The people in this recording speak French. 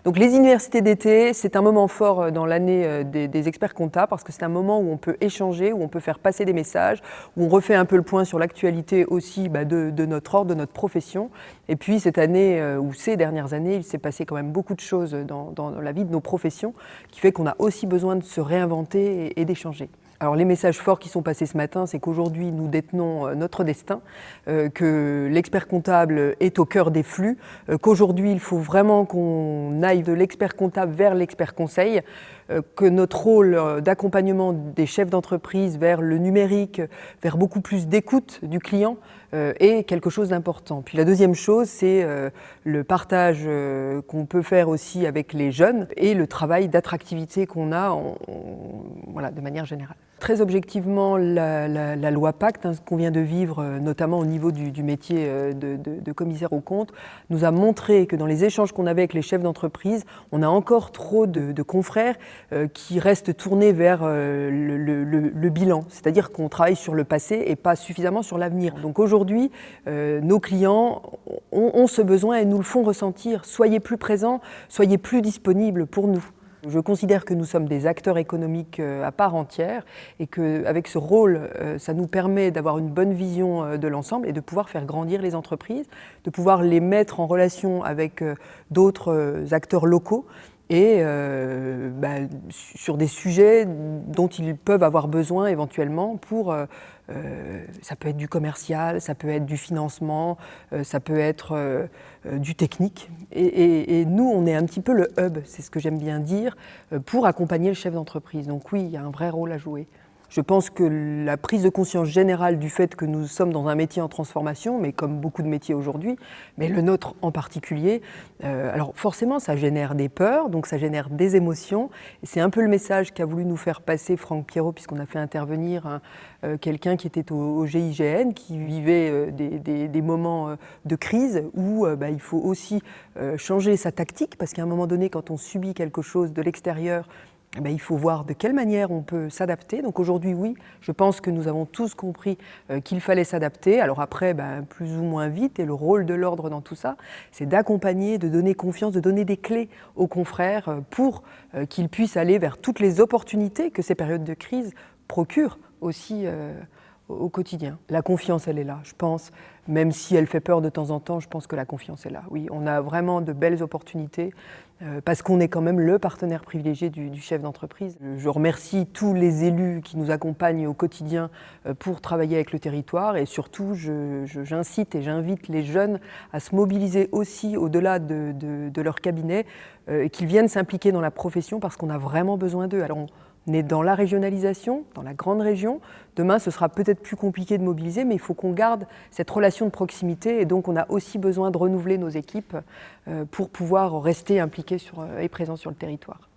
Donc les universités d'été, c'est un moment fort dans l'année des experts comptables parce que c'est un moment où on peut échanger, où on peut faire passer des messages, où on refait un peu le point sur l'actualité aussi de notre ordre, de notre profession. Et puis cette année, ou ces dernières années, il s'est passé quand même beaucoup de choses dans la vie de nos professions qui fait qu'on a aussi besoin de se réinventer et d'échanger. Alors les messages forts qui sont passés ce matin, c'est qu'aujourd'hui nous détenons notre destin, que l'expert comptable est au cœur des flux, qu'aujourd'hui il faut vraiment qu'on aille de l'expert comptable vers l'expert conseil, que notre rôle d'accompagnement des chefs d'entreprise vers le numérique, vers beaucoup plus d'écoute du client, est quelque chose d'important. Puis la deuxième chose, c'est le partage qu'on peut faire aussi avec les jeunes et le travail d'attractivité qu'on a voilà, de manière générale. Très objectivement, la loi Pacte, qu'on vient de vivre, notamment au niveau du métier de commissaire aux comptes, nous a montré que dans les échanges qu'on avait avec les chefs d'entreprise, on a encore trop de confrères qui restent tournés vers le bilan, c'est-à-dire qu'on travaille sur le passé et pas suffisamment sur l'avenir. Donc aujourd'hui, nos clients ont ce besoin et nous le font ressentir. Soyez plus présents, soyez plus disponibles pour nous. Je considère que nous sommes des acteurs économiques à part entière et qu'avec ce rôle, ça nous permet d'avoir une bonne vision de l'ensemble et de pouvoir faire grandir les entreprises, de pouvoir les mettre en relation avec d'autres acteurs locaux et sur des sujets dont ils peuvent avoir besoin éventuellement pour... ça peut être du commercial, ça peut être du financement, ça peut être du technique. Et nous, on est un petit peu le hub, c'est ce que j'aime bien dire, pour accompagner le chef d'entreprise. Donc oui, il y a un vrai rôle à jouer. Je pense que la prise de conscience générale du fait que nous sommes dans un métier en transformation, mais comme beaucoup de métiers aujourd'hui, mais le nôtre en particulier, alors forcément ça génère des peurs, donc ça génère des émotions. Et c'est un peu le message qu'a voulu nous faire passer Franck Pierrot, puisqu'on a fait intervenir quelqu'un qui était au GIGN, qui vivait des moments de crise où il faut aussi changer sa tactique, parce qu'à un moment donné, quand on subit quelque chose de l'extérieur, il faut voir de quelle manière on peut s'adapter. Donc aujourd'hui, oui, je pense que nous avons tous compris qu'il fallait s'adapter. Alors après, plus ou moins vite, et le rôle de l'ordre dans tout ça, c'est d'accompagner, de donner confiance, de donner des clés aux confrères pour qu'ils puissent aller vers toutes les opportunités que ces périodes de crise procurent aussi au quotidien. La confiance, elle est là, je pense. Même si elle fait peur de temps en temps, je pense que la confiance est là. Oui, on a vraiment de belles opportunités parce qu'on est quand même le partenaire privilégié du chef d'entreprise. Je remercie tous les élus qui nous accompagnent au quotidien pour travailler avec le territoire et surtout, j'incite et j'invite les jeunes à se mobiliser aussi au-delà de leur cabinet et qu'ils viennent s'impliquer dans la profession parce qu'on a vraiment besoin d'eux. Alors, on est dans la régionalisation, dans la grande région. Demain, ce sera peut-être plus compliqué de mobiliser, mais il faut qu'on garde cette relation de proximité. Et donc, on a aussi besoin de renouveler nos équipes pour pouvoir rester impliqués et présents sur le territoire.